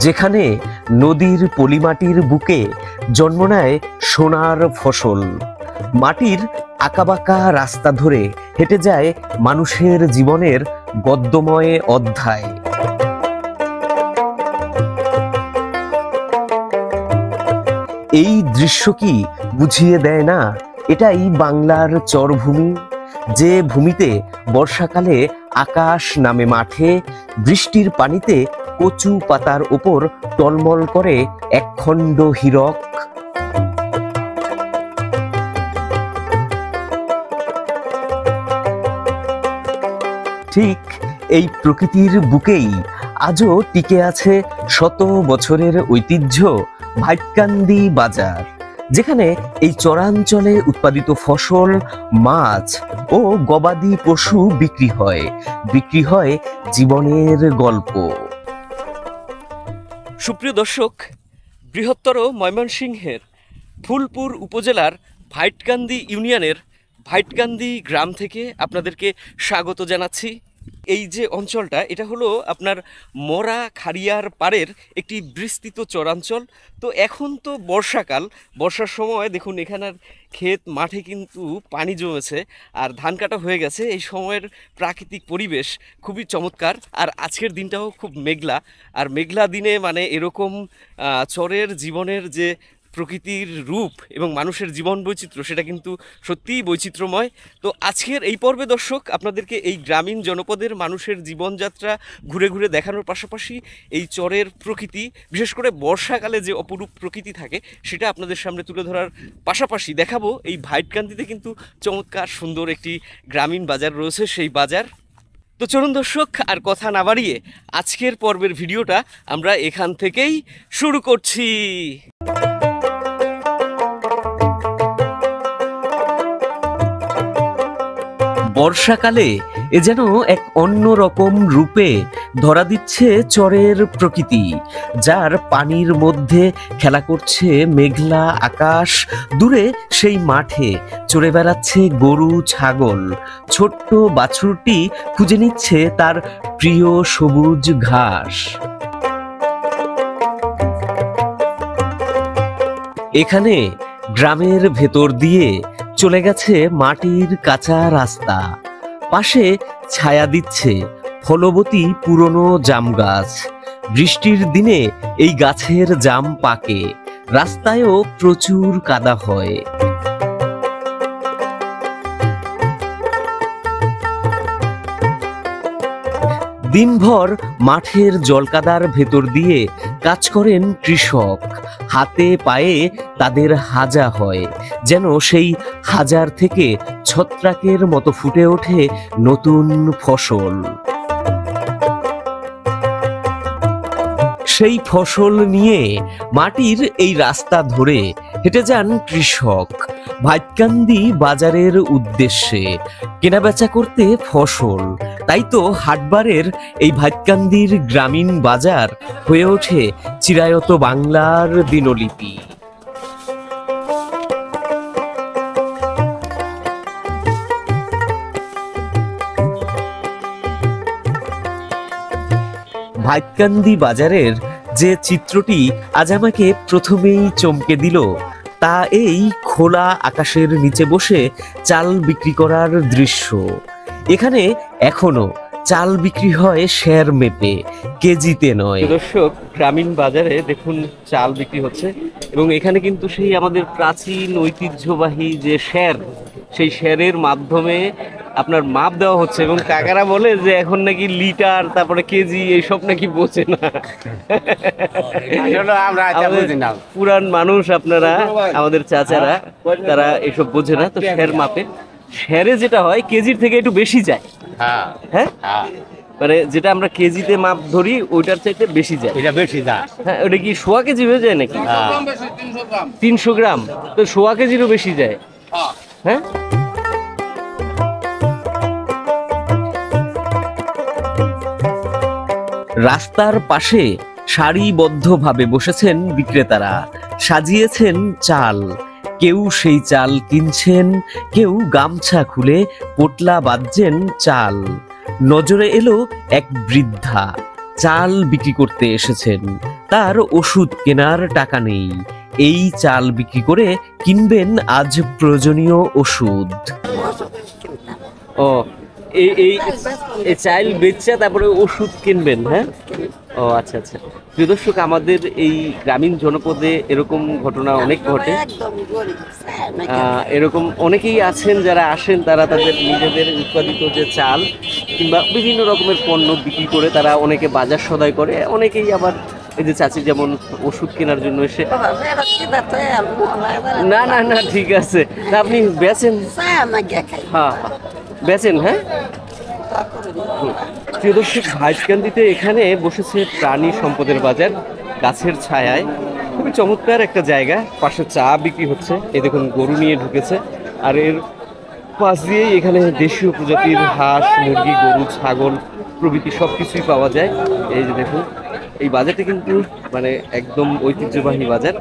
যেখানে নদীর পলিমাটির বুকে জন্ম নেয় সোনার ফসল। মাটির আঁকাবাঁকা রাস্তা ধরে হেঁটে যায় মানুষের জীবনের গদ্যময় অধ্যায়। এই দৃশ্য কি বুঝিয়ে দেয় না এটাই বাংলার চরভূমি, যে ভূমিতে বর্ষাকালে আকাশ নামে মাঠে, বৃষ্টির পানিতে কচু পাতার ওপর টলমল করে একখণ্ড হীরক। ঠিক এই প্রকৃতির বুকেই আজও টিকে আছে শত বছরের ঐতিহ্য ভাইটকান্দি বাজার, যেখানে এই চরাঞ্চলে উৎপাদিত ফসল, মাছ ও গবাদি পশু বিক্রি হয় জীবনের গল্প। সুপ্রিয় দর্শক, বৃহত্তর ময়মনসিংহের ফুলপুর উপজেলার ভাইটকান্দি ইউনিয়নের ভাইটকান্দি গ্রাম থেকে আপনাদেরকে স্বাগত জানাচ্ছি। এই যে অঞ্চলটা, এটা হলো আপনার মরা খাড়িয়ার পাড়ের একটি বিস্তৃত চরাঞ্চল। তো এখন তো বর্ষাকাল, বর্ষার সময় দেখুন এখানের ক্ষেত মাঠে কিন্তু পানি জমেছে আর ধান কাটা হয়ে গেছে। এই সময়ের প্রাকৃতিক পরিবেশ খুবই চমৎকার। আর আজকের দিনটাও খুব মেঘলা, আর মেঘলা দিনে মানে এরকম চরের জীবনের যে প্রকৃতির রূপ এবং মানুষের জীবন বৈচিত্র্য, সেটা কিন্তু সত্যিই বৈচিত্র্যময়। তো আজকের এই পর্বে দর্শক আপনাদেরকে এই গ্রামীণ জনপদের মানুষের জীবনযাত্রা ঘুরে ঘুরে দেখানোর পাশাপাশি এই চরের প্রকৃতি, বিশেষ করে বর্ষাকালে যে অপরূপ প্রকৃতি থাকে, সেটা আপনাদের সামনে তুলে ধরার পাশাপাশি দেখাবো এই ভাইটকান্দিতে কিন্তু চমৎকার সুন্দর একটি গ্রামীণ বাজার রয়েছে, সেই বাজার। তো চলুন দর্শক, আর কথা না বাড়িয়ে আজকের পর্বের ভিডিওটা আমরা এখান থেকেই শুরু করছি। বর্ষাকালে এ যেন এক অন্যরকম রূপে ধরা দিচ্ছে চরের প্রকৃতি, যার পানির মধ্যে খেলা করছে মেঘলা আকাশ। দূরে সেই মাঠে চড়ে বেড়াচ্ছে গরু ছাগল, ছোট্ট বাছুরটি খুঁজে নিচ্ছে তার প্রিয় সবুজ ঘাস। এখানে গ্রামের ভেতর দিয়ে চলে গেছে মাটির কাঁচা রাস্তা, পাশে ছায়া দিচ্ছে ফলবতী পুরনো জাম গাছ। বৃষ্টির দিনে এই গাছের জাম পাকে, রাস্তায়ও প্রচুর কাদা হয়। দিনভর মাঠের জলকাদার ভেতর দিয়ে কাজ করেন কৃষক। হাতে পায়ে তাদের হাজা হয়, যেন সেই হাজার থেকে ছত্রাকের মতো ফুটে ওঠে নতুন ফসল। সেই ফসল নিয়ে মাটির এই রাস্তা ধরে হেঁটে যান কৃষক ভাইটকান্দি বাজারের উদ্দেশ্যে কেনাবেচা করতে ফসল। তাই তো হাটবারের এই ভাইটকান্দির গ্রামীণ বাজার হয়ে ওঠে চিরায়ত বাংলার দিনলিপি। ভাইটকান্দি বাজারের যে চিত্রটি আজ আমাকে প্রথমেই চমকে দিল, তা এই খোলা আকাশের নিচে বসে চাল বিক্রি করার দৃশ্য। এখানে এখনো চাল বিক্রি হয় সের মেপে, কেজিতে নয়। দর্শক, গ্রামীণ বাজারে দেখুন চাল বিক্রি হচ্ছে, এবং এখানে কিন্তু সেই আমাদের প্রাচীন ঐতিহ্যবাহী যে সের, সেই সেরের মাধ্যমে আপনার মাপ দেওয়া হচ্ছে। এবং কাকারা বলে যে এখন নাকি লিটার, তারপরে কেজি, এইসব নাকি বোঝে না। পুরান মানুষ আপনারা, আমাদের চাচারা, তারা এসব বোঝে না। তো সের মাপে, সেরে যেটা হয় কেজির থেকে একটু বেশি যায়। হ্যাঁ, মানে যেটা আমরা কেজিতে মাপ ধরি ওইটার চাইতে বেশি যায়। এটা বেশি যায়। হ্যাঁ, ওটা কি সোয়া কেজি হয়ে যায় নাকি? 300 গ্রাম। তো সোয়া কেজিরও বেশি যায়। হ্যাঁ, রাস্তার পাশে সারিবদ্ধভাবে বসেছেন বিক্রেতারা, সাজিয়েছেন চাল। কেউ সেই চাল কিনছেন, কেউ গামছা খুলে পোটলা বাঁধছেন চাল। নজরে এলো এক বৃদ্ধা, চাল বিক্রি করতে এসেছেন। তার ওষুধ কেনার টাকা নেই, এই চাল বিক্রি করে কিনবেন আজ প্রয়োজনীয় ওষুধ। ও এই এই এই চাল বেচা তারপরে ওষুধ কিনবেন, হ্যাঁ? ও আচ্ছা আচ্ছা। প্রিয় দর্শক, আমাদের এই গ্রামীণ জনপদে এরকম ঘটনা অনেক ঘটে। এরকম অনেকেই আছেন যারা আসেন, তারা তাদের নিজেদের উৎপাদিত যে চাল কিংবা বিভিন্ন রকমের পণ্য বিক্রি করে তারা অনেকে বাজার সদাই করে, অনেকেই আবার এই যে চাচি যেমন ওষুধ কেনার জন্য এসে। না না না, ঠিক আছে। না আপনি বেচেন? হ্যাঁ বেচেন, হ্যাঁ। প্রিয় দর্শক, ভাইটকান্দিতে এখানে বসেছে প্রাণী সম্পদের বাজার গাছের ছায়ায়। খুবই চমৎকার একটা জায়গা। পাশে চা বিক্রি হচ্ছে, এই দেখুন গরু নিয়ে ঢুকেছে। আর এর পাশ দিয়েই এখানে দেশীয় প্রজাতির হাঁস, মুরগি, গরু, ছাগল প্রভৃতি সব কিছুই পাওয়া যায়। এই যে দেখুন, এই বাজারটা কিন্তু মানে একদম ঐতিহ্যবাহী বাজার।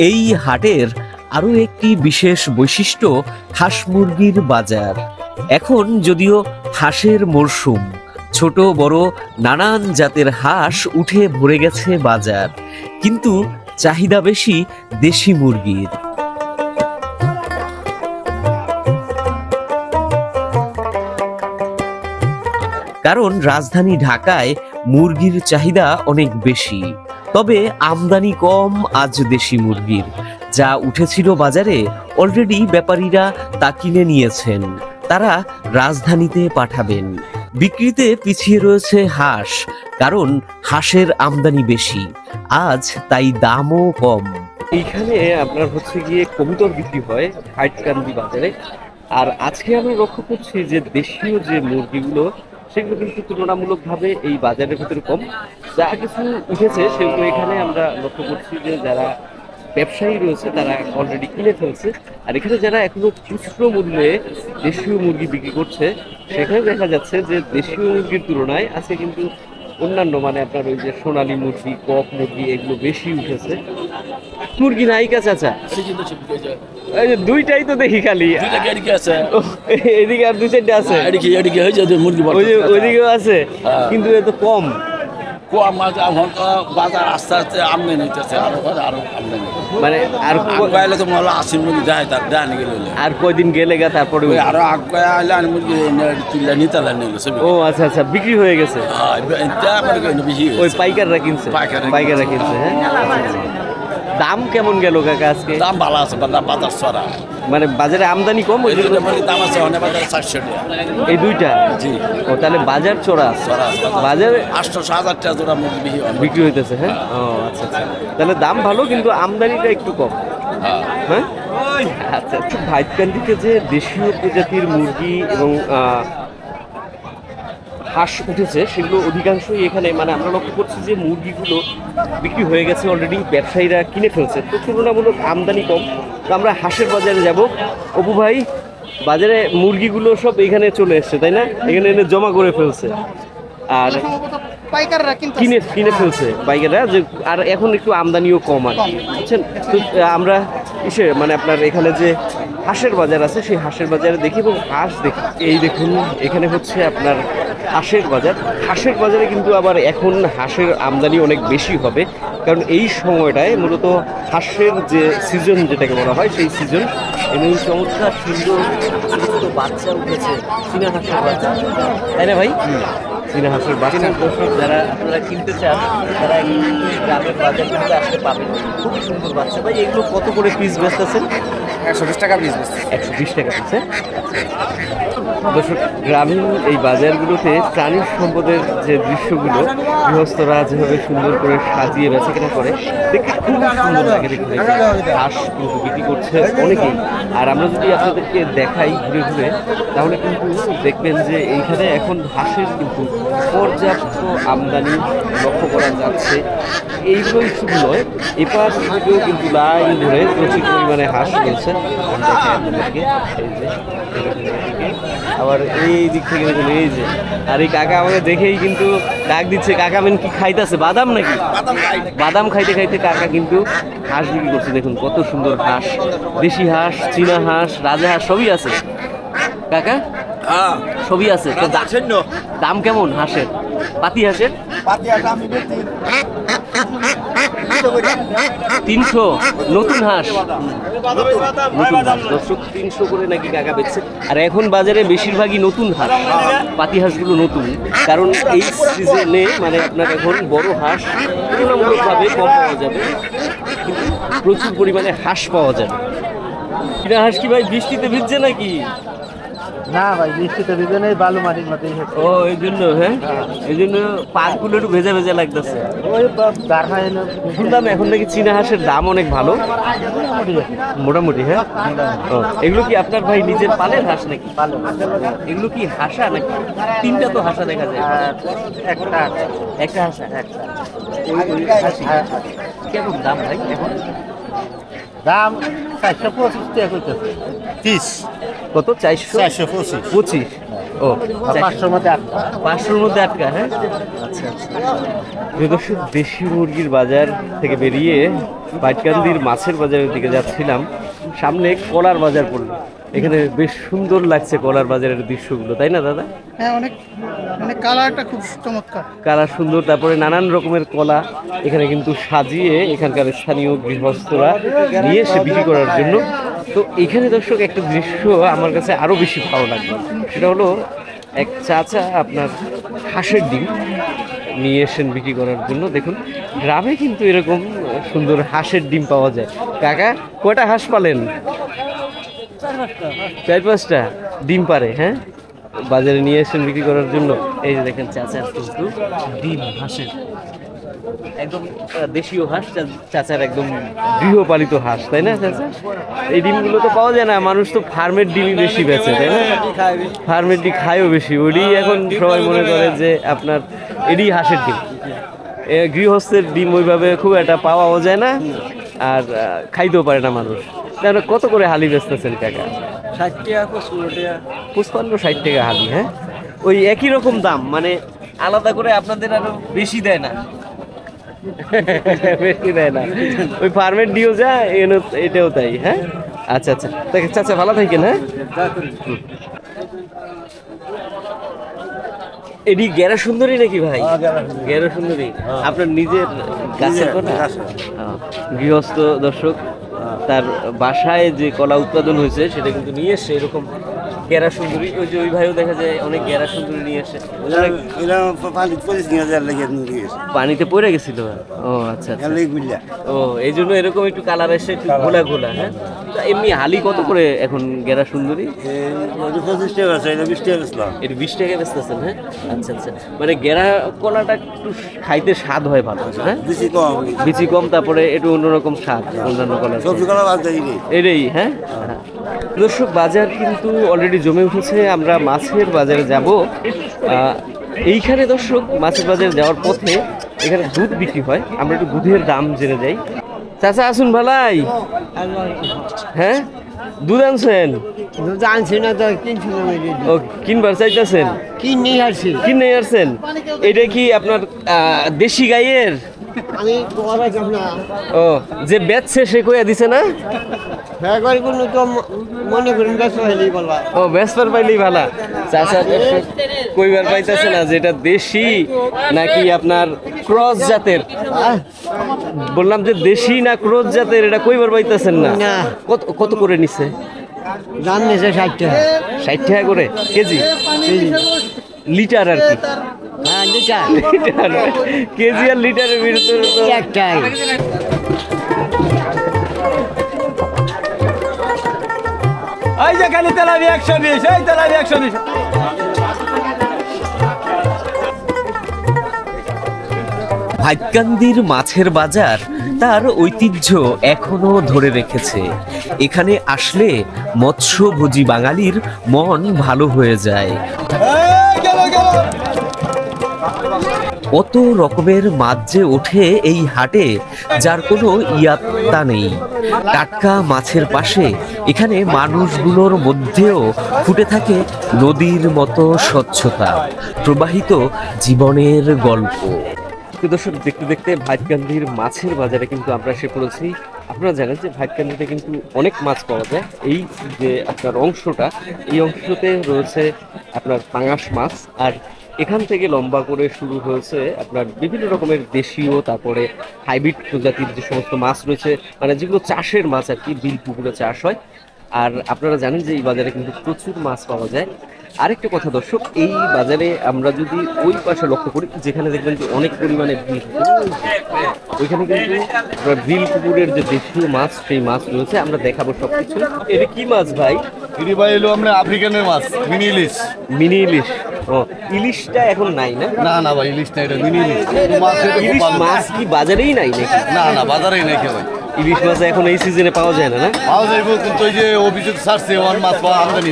এই হাটের আরো একটি বিশেষ বৈশিষ্ট্য হাঁস মুরগির বাজার। এখন যদিও হাঁসের মরশুম, ছোট বড় নানান জাতের হাঁস উঠে ভরে গেছে বাজার, কিন্তু চাহিদা বেশি দেশি মুরগির। কারণ রাজধানী ঢাকায় মুরগির চাহিদা অনেক বেশি, তবে আমদানি কম আজ দেশি মুরগির। যা উঠেছিল বাজারে অলরেডি ব্যাপারীরা তা কিনে নিয়েছেন, তারা রাজধানীতে পাঠাবেন। বিক্রিতে পিছিয়ে রয়েছে হাঁস, কারণ হাঁসের আমদানি বেশি আজ, তাই দামও কম। এইখানে আপনার হচ্ছে গিয়ে কবুতর বিক্রি হয় ভাইটকান্দি বাজারে। আর আজকে আমরা লক্ষ্য করছি যে দেশীয় যে মুরগিগুলো সেগুলো কিন্তু তুলনামূলকভাবে এই বাজারের ভিতরে কম। যা কিছু উঠেছে সেগুলো এখানে আমরা লক্ষ্য করছি যে যারা ব্যবসায়ী রয়েছে তারা অলরেডি কিনে ফেলছে। আর এখানে যারা এখনো খুচরো মূল্যে দেশীয় মুরগি বিক্রি করছে, সেখানে দেখা যাচ্ছে যে দেশীয় মুরগির তুলনায় আজকে কিন্তু অন্যান্য মানে আপনার ওই যে সোনালী মুরগি, কক মুরগি এগুলো বেশি উঠেছে। মুরগি নায়িকা চাচা, এই যে দুইটাই তো দেখি খালি, এদিকে আর দুই চারটে আছে, ওইদিকেও আছে, কিন্তু এ তো কম। বাজার আস্তে আস্তে আমদানি হইতেছে, আরো আমদানি মানে আর আগে তো মনে আসি মুরগি যায় তার ডানি গেলে আর কয়দিন গেলে গা তারপরে আরো আগে আইলে আর মুরগি তুললা নিতালা নিল। ও আচ্ছা আচ্ছা, বিক্রি হয়ে গেছে, ওই পাইকাররা কিনছে, পাইকাররা কিনছে। হ্যাঁ, দাম কেমন গেল কাকা আজকে? দাম ভালো আছে, বাজার চড়া, মানে বাজারে আমদানি কম, ওই দাম আছে অনেক বাজারে 400 টাকা এই দুইটা। জি, ও তাহলে বাজার চড়া, বাজারে 800-1000 টাকা জোড়া মুরগি বিক্রি হইতেছে। হ্যাঁ, ও আচ্ছা আচ্ছা, তাহলে দাম ভালো কিন্তু আমদানিটা একটু কম। হ্যাঁ আচ্ছা, ভাইটকান্দিতে যে দেশীয় প্রজাতির মুরগি এবং হাঁস উঠেছে সেগুলো অধিকাংশই এখানে মানে আমরা লক্ষ্য করছি যে মুরগিগুলো বিক্রি হয়ে গেছে অলরেডি, ব্যবসায়ীরা কিনে ফেলছে, তো তুলনামূলক আমদানি কম। তো আমরা হাঁসের বাজারে যাব। অপু ভাই, বাজারে মুরগিগুলো সব এখানে চলে এসছে তাই না? এখানে এনে জমা করে ফেলছে আর পাইকাররা কিনে ফেলছে পাইকাররা, যে আর এখন একটু আমদানিও কম আর কি, বুঝছেন? তো আমরা মানে আপনার এখানে যে হাঁসের বাজার আছে সেই হাঁসের বাজারে দেখি এবং হাঁস দেখি। এই দেখুন এখানে হচ্ছে আপনার হাঁসের বাজার। হাঁসের বাজারে কিন্তু আবার এখন হাঁসের আমদানি অনেক বেশি হবে, কারণ এই সময়টায় মূলত হাঁসের যে সিজন যেটাকে বলা হয় সেই সিজন। এবং চমৎকার সুন্দর ছোট বাচ্চা উঠেছে, চীনা হাঁসের বাচ্চা, তাই না ভাই? চীনা হাঁসের বাচ্চা যারা আপনারা কিনতে চান তারা গ্রামের বাজার থেকে আসতে পাবেন। খুব সুন্দর বাচ্চা। ভাই এগুলো কত করে পিস বেচতেছেন? 120 টাকা পিস। 120 টাকা পিস। দর্শক, গ্রামীণ এই বাজারগুলোতে প্রাণী সম্পদের যে দৃশ্যগুলো গৃহস্থরা যেভাবে সুন্দর করে সাজিয়ে বেচাকেনা করে দেখতে খুব সুন্দর লাগে। দেখতে হাঁস কিন্তু বিক্রি করছে অনেকেই। আর আমরা যদি আপনাদেরকে দেখাই ঘুরে ঘুরে, তাহলে কিন্তু দেখবেন যে এইখানে এখন হাঁসের কিন্তু পর্যাপ্ত আমদানি লক্ষ্য করা যাচ্ছে। এইগুলোই শুধু নয়, এপার থেকেও কিন্তু লাইন ধরে প্রচুর পরিমাণে হাঁস রয়েছে। আবার এই দিক থেকে দেখুন এই যে, আর এই কাকা আমাকে দেখেই কিন্তু ডাক দিচ্ছে, কাকা মেন কি খাইতেছে, বাদাম নাকি? বাদাম খাইতে খাইতে কাকা কিন্তু হাঁস বিক্রি করছে। দেখুন কত সুন্দর হাঁস, দেশি হাঁস, চীনা হাঁস, রাজা হাঁস সবই আছে কাকা, হ্যাঁ সবই আছে। তো দাম কেমন হাঁসের, পাতি হাঁসের? 300 নতুন হাঁস, নতুন হাঁস দর্শক 300 করে নাকি কাকা বেচছে। আর এখন বাজারে বেশিরভাগই নতুন হাঁস, পাতি হাঁসগুলো নতুন, কারণ এই সিজনে মানে আপনার এখন বড় হাঁস তুলনামূলকভাবে কম পাওয়া যাবে, কিন্তু প্রচুর পরিমাণে হাঁস পাওয়া যাবে। এটা হাঁস কি ভাই বৃষ্টিতে ভিজছে নাকি? না ভাই, বৃষ্টিতে ভিজে নেই, বালু মাটির মধ্যেই হচ্ছে। ও এই জন্য, হ্যাঁ এই জন্য পাগুলো একটু ভেজা ভেজা লাগতেছে। ওই গাড়া এলো শুনলাম এখন নাকি চীনা হাঁসের দাম অনেক ভালো, মোটামুটি। হ্যাঁ, ও এগুলো কি আপনার ভাই নিজের পালের হাঁস নাকি? এগুলো কি হাঁসা নাকি? তিনটা তো হাঁসা দেখা যায়। একটা হাঁসা, হাসি। কেমন দাম ভাই এখন? দাম 425 টাকা করতেছে। 30 কত? 425। ও 500 মধ্যে 8। 500-র মধ্যে 8টা। হ্যাঁ, আচ্ছা আচ্ছা। দর্শক, দেশি মুরগির বাজার থেকে বেরিয়ে পাটকান্দির মাছের বাজারের দিকে যাচ্ছিলাম, সামনে কলার বাজার পড়লো। এখানে বেশ সুন্দর লাগছে কলার বাজারের দৃশ্যগুলো, তাই না দাদা? হ্যাঁ, অনেক মানে কালারটা খুব চমৎকার। কালার সুন্দর, তারপরে নানান রকমের কলা এখানে কিন্তু সাজিয়ে এখানকার স্থানীয় গৃহস্থরা নিয়ে এসে বিক্রি করার জন্য। তো এখানে দর্শক একটা দৃশ্য আমার কাছে আরও বেশি ভালো লাগলো, সেটা হলো এক চাচা আপনার হাঁসের ডিম নিয়ে এসেন বিক্রি করার জন্য। দেখুন গ্রামে কিন্তু এরকম সুন্দর হাঁসের ডিম পাওয়া যায়। কাকা কয়টা হাঁস পালেন? 4-5টা ডিম পারে। হ্যাঁ, বাজারে নিয়ে এসেন বিক্রি করার জন্য। এই যে দেখেন চাচার কিন্তু ডিম হাঁসের, একদম দেশীয় হাঁস, চাচার একদম গৃহপালিত হাঁস, তাই না চাচা? এই ডিমগুলো তো পাওয়া যায় না, মানুষ তো ফার্মের ডিমই বেশি বেচে, তাই না? ফার্মের ডিম খায়ও বেশি, ওইটি এখন সবাই মনে করে যে আপনার এডি হাঁসের ডিম। গৃহস্থের ডিম ওইভাবে খুব একটা পাওয়াও যায় না, আর খাইতেও পারে না মানুষ। তাহলে কত করে হালি বেচতেছেন কাকা? 60 টাকা, 55 টাকা। 55-60 টাকা হালি। হ্যাঁ, ওই একই রকম দাম, মানে আলাদা করে আপনাদের আরো বেশি দেয় না? বেশি দেয় না, ওই ফার্মের ডিও যা এটাও তাই। হ্যাঁ, আচ্ছা আচ্ছা, দেখে চাচা ভালো থাকেন। হ্যাঁ, এটি গেরা সুন্দরী নাকি ভাই? গেরা সুন্দরী আপনার নিজের গাছের কলা? গৃহস্থ দর্শক, তার বাসায় যে কলা উৎপাদন হয়েছে সেটা কিন্তু নিয়ে এসছে এরকম গেরা সুন্দরী। ওই যে ওই ভাইও দেখা যায় অনেক গেরা সুন্দরী নিয়ে এসে। পানিতে পড়ে গেছিল? ও আচ্ছা আচ্ছা, ও এই জন্য এরকম একটু কালার এসে একটু ঘোলা ঘোলা। হ্যাঁ, এমনি হালি কত করে এখন গেরা সুন্দরী? 25 টাকা, 20 টাকা বেচলাম। এটা 20 টাকা বেচতেছেন? হ্যাঁ, আচ্ছা আচ্ছা, মানে গেরা কলাটা একটু খাইতে স্বাদ হয় ভালো। হ্যাঁ, বিচি কম, তারপরে একটু অন্যরকম স্বাদ অন্যান্য কলা এটাই। হ্যাঁ, দর্শক, বাজার কিন্তু অলরেডি জমে উঠেছে। আমরা মাছের বাজারে যাব। এইখানে দর্শক মাছের বাজারে যাওয়ার পথে এখানে দুধ বিক্রি হয়, আমরা একটু দুধের দাম জেনে যাই। চাচা আসুন ভালাই। হ্যাঁ, দুধ আনছেন? দুধ আনছি না তো, কিনছি না। ও কিনবার চাইতেছেন? কিনে আসছি। কিনে আসছেন? এটা কি আপনার দেশি গাইয়ের? আমি না, ও যে বেচছে সে কইয়া দিছে না? হ্যাঁ, কোনো তো মনে করেন ব্যস্ত হইলেই বলা। ও বেচবার পাইলেই ভালা। চাচা কইবার পাইতেছে না যে এটা দেশি নাকি আপনার ক্রস জাতের। বললাম যে দেশি না ক্রস জাতের, এটা কইবার পাইতেছেন না। না। কত করে নিছে দাম নিয়েছে 60 টাকা। 60 টাকা করে কেজি? লিটার আর কি? হ্যাঁ, লিটার। লিটার, কেজি আর লিটারের ভিতরে তো একটাই। এই যে খালি তেলাবি 120, এই তেলাবি 120। ভাইটকান্দির মাছের বাজার তার ঐতিহ্য এখনো ধরে রেখেছে। এখানে আসলে মৎস্যভোজী বাঙালির মন ভালো হয়ে যায়। কত রকমের মাছ যে ওঠে এই হাটে, যার কোনো ইয়াত্তা নেই। টাটকা মাছের পাশে এখানে মানুষগুলোর মধ্যেও ফুটে থাকে নদীর মতো স্বচ্ছতা, প্রবাহিত জীবনের গল্প। দর্শক, দেখতে দেখতে ভাইটকান্দির মাছের বাজারে কিন্তু আমরা এসে পড়েছি। আপনারা জানেন যে ভাইটকান্দিতে কিন্তু অনেক মাছ পাওয়া যায়। এই যে আপনার অংশটা, এই অংশতে রয়েছে আপনার পাঙাশ মাছ, আর এখান থেকে লম্বা করে শুরু হয়েছে আপনার বিভিন্ন রকমের দেশীয়, তারপরে হাইব্রিড প্রজাতির যে সমস্ত মাছ রয়েছে, মানে যেগুলো চাষের মাছ আর কি, বিল পুকুরে চাষ হয়। আর আপনারা জানেন যে এই বাজারে কিন্তু প্রচুর মাছ পাওয়া যায়। আরেকটা কথা দর্শক, এই বাজারে আমরা যদি ওই পাশে লক্ষ্য করি, যেখানে দেখবেন যে অনেক পরিমাণে ভিড়, ওইখানে কিন্তু বিল পুকুরের যে দেশীয় মাছ, সেই মাছ রয়েছে, আমরা দেখাবো সবকিছু। এটা কি মাছ ভাই? ইরি ভাই এলো আমরা আফ্রিকানের মাছ, মিনি ইলিশ। মিনি ইলিশ। ও, ইলিশটা এখন নাই না? না না ভাই, ইলিশ না, এটা মিনি ইলিশ। মাছ এটা খুব ইলিশ ভালো। মাছ কি বাজারেই নাই নাকি? না না, বাজারেই নাই ভাই। ইলিশ মাছ এখন এই সিজনে পাওয়া যায় না, না? পাওয়া যাইব, কিন্তু ওই যে অভিযোগ ছাড়ছে ওয়ান মাছ পাওয়া আমদানি।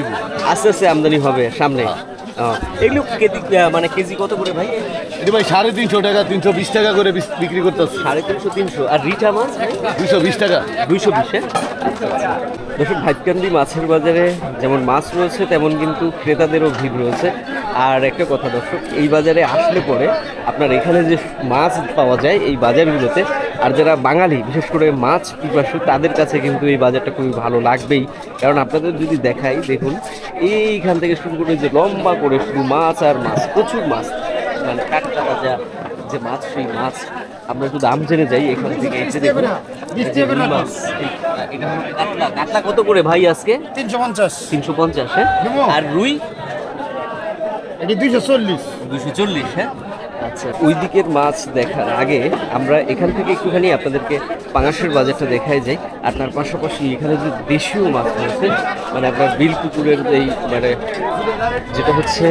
আস্তে আস্তে আমদানি হবে সামনে। এগুলো কেজি, মানে কেজি কত করে ভাই? এটা ভাই 350 টাকা, 320 টাকা করে বিক্রি করতেছে। 350, 300। আর রিটা মাছ 220 টাকা। 220। দর্শক, ভাইটকান্দি মাছের বাজারে যেমন মাছ রয়েছে, তেমন কিন্তু ক্রেতাদেরও ভিড় রয়েছে। আর একটা কথা দর্শক, এই বাজারে আসলে পরে আপনার এখানে যে মাছ পাওয়া যায় এই বাজারগুলোতে, আর যারা বাঙালি বিশেষ করে মাছ পিপাসু, তাদের কাছে কিন্তু এই বাজারটা খুবই ভালো লাগবেই। কারণ আপনাদের যদি দেখাই, দেখুন এইখান থেকে শুরু করে যে লম্বা করে শুধু মাছ আর মাছ, প্রচুর মাছ, মানে টাটকা তাজা যে মাছ, সেই মাছ আমরা একটু দাম জেনে যাই এখান থেকে। এই যে দেখুন, এই যে রুই মাছ, এটা হলো কাতলা। কাতলা কত করে ভাই আজকে? 350। 350। হ্যাঁ। আর রুই? এটি 240। 240। হ্যাঁ। আচ্ছা, ওই দিকের মাছ দেখার আগে আমরা এখান থেকে একটুখানি আপনাদেরকে পাঙাশের বাজারটা দেখাই যাই। আর তার পাশাপাশি এখানে যে দেশীয় মাছ রয়েছে, মানে আপনার বিল পুকুরের এই, মানে যেটা হচ্ছে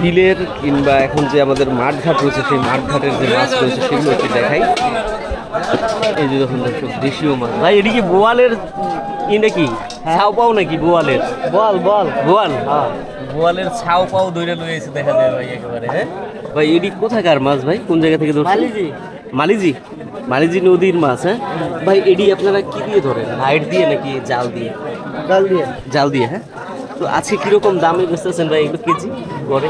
বিলের, কিংবা এখন যে আমাদের মাঠঘাট রয়েছে, সেই মাঠঘাটের যে মাছ রয়েছে সেগুলো একটু দেখাই। এই যে দেখুন দর্শক, দেশীয় মাছ। ভাই এদিকে বোয়ালের ই নাকি ছাও পাও নাকি? বোয়ালের বোয়াল, বোয়াল। হ্যাঁ, বোয়ালের ছাও পাও দইরা লয়ে এসে দেখা যায় ভাই একেবারে। হ্যাঁ ভাই, এটি কোথাকার মাছ ভাই? কোন জায়গা থেকে ধরছেন? মালিজি। মালিজি নদীর মাছ। হ্যাঁ ভাই, এটি আপনারা কি দিয়ে ধরেন? হাইট দিয়ে নাকি জাল দিয়ে? জাল দিয়ে। হ্যাঁ, তো আজকে কিরকম দামে বেচতেছেন ভাই এগুলো কেজি? গড়ে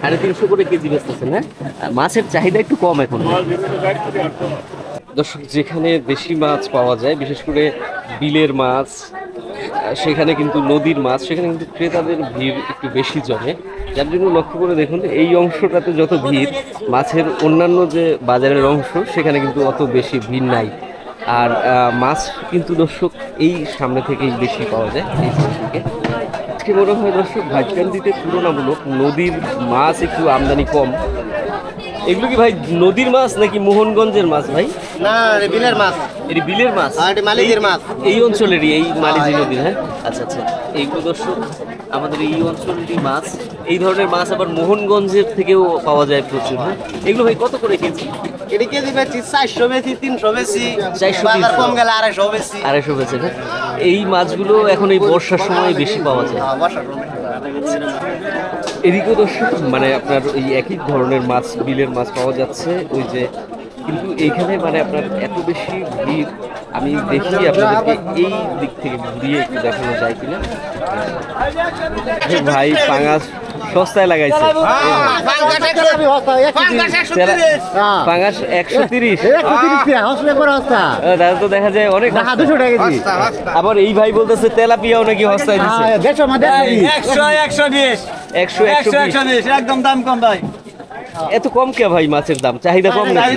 350 করে কেজি বেচতেছেন। হ্যাঁ, মাছের চাহিদা একটু কম এখন। দর্শক, যেখানে বেশি মাছ পাওয়া যায়, বিশেষ করে বিলের মাছ, সেখানে কিন্তু নদীর মাছ, সেখানে কিন্তু ক্রেতাদের ভিড় একটু বেশি জমে। যার জন্য লক্ষ্য করে দেখুন, এই অংশটাতে যত ভিড়, মাছের অন্যান্য যে বাজারের অংশ, সেখানে কিন্তু অত বেশি ভিড় নাই। আর মাছ কিন্তু দর্শক এই সামনে থেকেই বেশি পাওয়া যায়, এই থেকে। আজকে মনে হয় দর্শক, ভাইটকান্দিতে তুলনামূলক নদীর মাছ একটু আমদানি কম। এগুলো কি ভাই নদীর মাছ নাকি মোহনগঞ্জের মাছ ভাই? না, বিলের মাছ। এটি বিলের মাছ, আর এটি মালিজির মাছ। এই অঞ্চলেরই, এই মালিজি নদীর। হ্যাঁ, আচ্ছা আচ্ছা। এইগুলো দর্শক আমাদের এই অঞ্চলেরই মাছ। এই ধরনের মাছ আবার মোহনগঞ্জের থেকেও পাওয়া যায় প্রচুর। হ্যাঁ, এগুলো ভাই কত করে কেজি? এটি কেজি বেশি 400 বেশি, 300 বেশি, 400, বাজার কম গেলে 250 বেশি। 250 বেচে। হ্যাঁ, এই মাছগুলো এখন এই বর্ষার সময় বেশি পাওয়া যায়। এদিকেও দর্শক, মানে আপনার ওই একই ধরনের মাছ, বিলের মাছ পাওয়া যাচ্ছে। ওই যে, কিন্তু এইখানে মানে আপনার এত বেশি ভিড়, আমি দেখি আপনাদেরকে এই দিক থেকে ঘুরিয়ে একটু দেখানো যায় কিনা। ভাই পাঙাশ সস্তায় লাগাইছে। পাঙাশ 130। দাদা তো দেখা যায় অনেক। আবার এই ভাই বলতেছে তেলাপিয়াও নাকি সস্তায় দিচ্ছে। 100 একদম দাম কম ভাই। এত কম কে ভাই মাছের দাম? চাহিদা কম নাকি?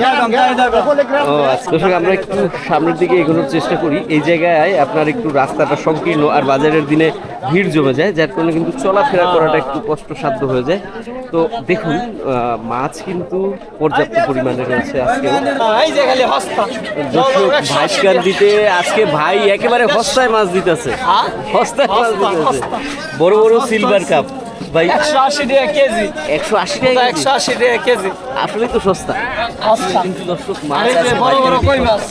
ও আচ্ছা, দর্শক আমরা একটু সামনের দিকে এগোনোর চেষ্টা করি। এই জায়গায় আপনার একটু রাস্তাটা সংকীর্ণ, আর বাজারের দিনে ভিড় জমে যায়, যার কারণে কিন্তু চলাফেরা করাটা একটু কষ্টসাধ্য হয়ে যায়। তো দেখুন, মাছ কিন্তু পর্যাপ্ত পরিমাণে রয়েছে আজকেও। দর্শক, ভাইটকান্দিতে আজকে ভাই একেবারে সস্তায় মাছ দিতেছে। সস্তায় মাছ দিতেছে, বড় বড় সিলভার কাপ ভাই। 180 টাকা কেজি। 180 টাকা? 180 টাকা কেজি। আসলে তো সস্তা। কিন্তু দর্শক, মাছ আছে বড় বড় কই মাছ।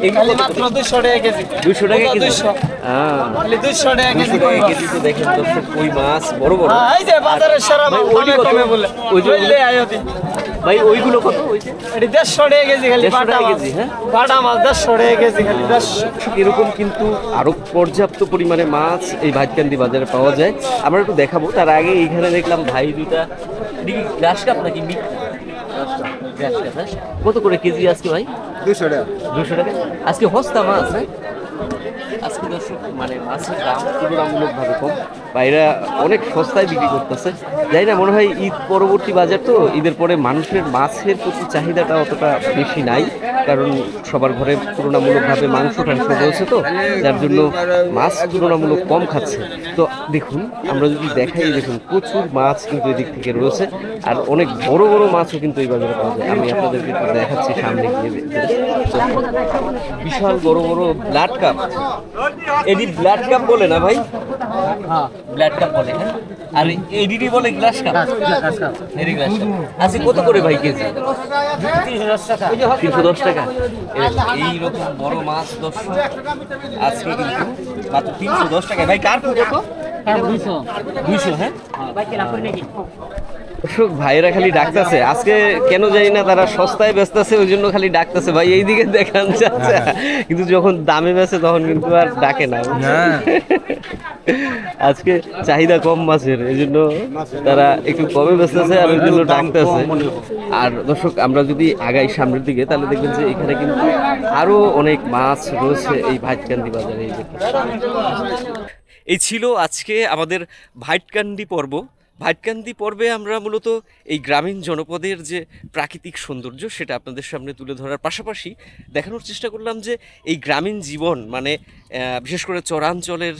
এগুলো মাত্র 200 টাকা কেজি। 200 টাকা কেজি। 200 হ্যাঁ, খালি 200 টাকা 200 কেজি। টাকা কেজি তো দেখেন দর্শক, কই মাছ বড় বড়। এই যে বাজারের সেরা ভাই, মাল ওইটি দামে কত? কমে বলে। ওই যে বুঝলে আয়োতি। ভাই ওইগুলো কত? ওই যে এটি 150 টাকা কেজি খালি 150 বাটা টাকা মাছ। কেজি, হ্যাঁ? বাটা মাছ 150 টাকা কেজি খালি 150। এরকম কিন্তু আরো পর্যাপ্ত পরিমাণে মাছ এই ভাইটকান্দি বাজারে পাওয়া যায়। আমরা একটু দেখাবো, তার আগে এইখানে দেখলাম ভাই দুইটা গ্লাস কাপ নাকি গ্লাস কাপ, হ্যাঁ? কত করে কেজি আজকে ভাই? 200 টাকা। 200 টাকা। আজকে হস্তা মাছ, হ্যাঁ? আজকে দর্শক মানে মাছের দাম তুলনামূলকভাবে কম, বাইরা অনেক সস্তায় বিক্রি করতেছে। যাই না, মনে হয় ঈদ পরবর্তী বাজার তো, ঈদের পরে মানুষের মাছের প্রতি চাহিদাটা অতটা বেশি নাই, কারণ সবার ঘরে তুলনামূলকভাবে মাংস টাংস রয়েছে তো, যার জন্য মাছ তুলনামূলক কম খাচ্ছে। তো দেখুন, আমরা যদি দেখাই, দেখুন প্রচুর মাছ কিন্তু এদিক থেকে রয়েছে, আর অনেক বড় বড় মাছও কিন্তু এই বাজারে পাওয়া যায়। আমি আপনাদেরকে একটু দেখাচ্ছি সামনে গিয়ে। বিশাল বড় বড় ব্লাড কাপ, এডি ব্লাড কাপ বলে না ভাই? হ্যাঁ, ব্লাড কাপ বলে, হ্যাঁ। আর এডিডি বলে গ্লাস কাপ। এডি গ্লাস কাপ আজকে কত করে ভাই কেজি? 310 টাকা। এইরকম বড় মাছ দর্শক আজকে কিন্তু মাত্র 310 টাকা। ভাই কার কত? 200, হ্যাঁ। দর্শক ভাইরা খালি ডাকতেছে আজকে, কেন জানি না, তারা সস্তায় বেচতেছে, ওই জন্য খালি ডাকতেছে ভাই এইদিকে দেখান যাচ্ছে, কিন্তু যখন দামে বেচে তখন কিন্তু আর ডাকে না। আজকে চাহিদা কম মাছের, এই জন্য তারা একটু কমে বেচতেছে আর ওই জন্য ডাকতেছে। আর দর্শক আমরা যদি আগাই সামনের দিকে, তাহলে দেখবেন যে এখানে কিন্তু আরো অনেক মাছ রয়েছে এই ভাইটকান্দি বাজারে। এই ছিল আজকে আমাদের ভাইটকান্দি পর্ব। ভাইটকান্দি পর্বে আমরা মূলত এই গ্রামীণ জনপদের যে প্রাকৃতিক সৌন্দর্য সেটা আপনাদের সামনে তুলে ধরার পাশাপাশি দেখানোর চেষ্টা করলাম যে এই গ্রামীণ জীবন মানে বিশেষ করে চরাঞ্চলের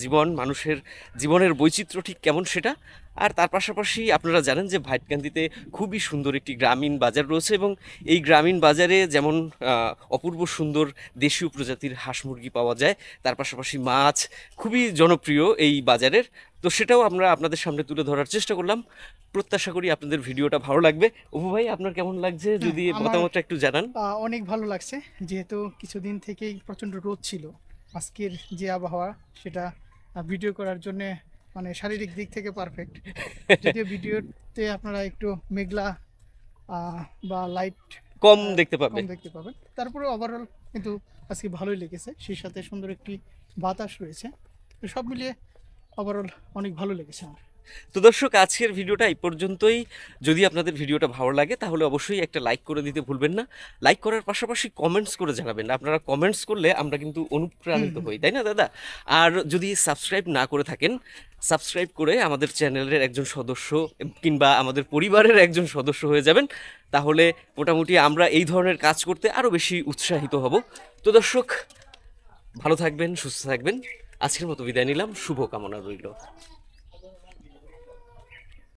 জীবন, মানুষের জীবনের বৈচিত্র্য ঠিক কেমন সেটা। আর তার পাশাপাশি আপনারা জানেন যে ভাইটকান্দিতে খুবই সুন্দর একটি গ্রামীণ বাজার রয়েছে, এবং এই গ্রামীণ বাজারে যেমন অপূর্ব সুন্দর দেশীয় প্রজাতির হাঁস মুরগি পাওয়া যায়, তার পাশাপাশি মাছ খুবই জনপ্রিয় এই বাজারের। তো সেটাও আমরা আপনাদের সামনে তুলে ধরার চেষ্টা করলাম। প্রত্যাশা করি আপনাদের ভিডিওটা ভালো লাগবে। অপু ভাই, আপনার কেমন লাগছে যদি মতামতটা একটু জানান। অনেক ভালো লাগছে, যেহেতু কিছুদিন থেকেই প্রচণ্ড রোদ ছিল। আজকের যে আবহাওয়া সেটা ভিডিও করার জন্য মানে শারীরিক দিক থেকে পারফেক্ট। যদিও ভিডিওতে আপনারা একটু মেঘলা বা লাইট কম দেখতে পাবে, কম দেখতে পাবেন, তারপরে ওভারঅল কিন্তু আজকে ভালোই লেগেছে। সেই সাথে সুন্দর একটি বাতাস রয়েছে, তো সব মিলিয়ে ওভারঅল অনেক ভালো লেগেছে আমার। তো দর্শক আজকের ভিডিওটা এই পর্যন্তই। যদি আপনাদের ভিডিওটা ভালো লাগে তাহলে অবশ্যই একটা লাইক করে দিতে ভুলবেন না। লাইক করার পাশাপাশি কমেন্টস করে জানাবেন। আপনারা কমেন্টস করলে আমরা কিন্তু অনুপ্রাণিত হই, তাই না দাদা? আর যদি সাবস্ক্রাইব না করে থাকেন, সাবস্ক্রাইব করে আমাদের চ্যানেলের একজন সদস্য কিংবা আমাদের পরিবারের একজন সদস্য হয়ে যাবেন, তাহলে মোটামুটি আমরা এই ধরনের কাজ করতে আরও বেশি উৎসাহিত হব। তো দর্শক ভালো থাকবেন, সুস্থ থাকবেন। আজকের মতো বিদায় নিলাম, শুভকামনা রইল।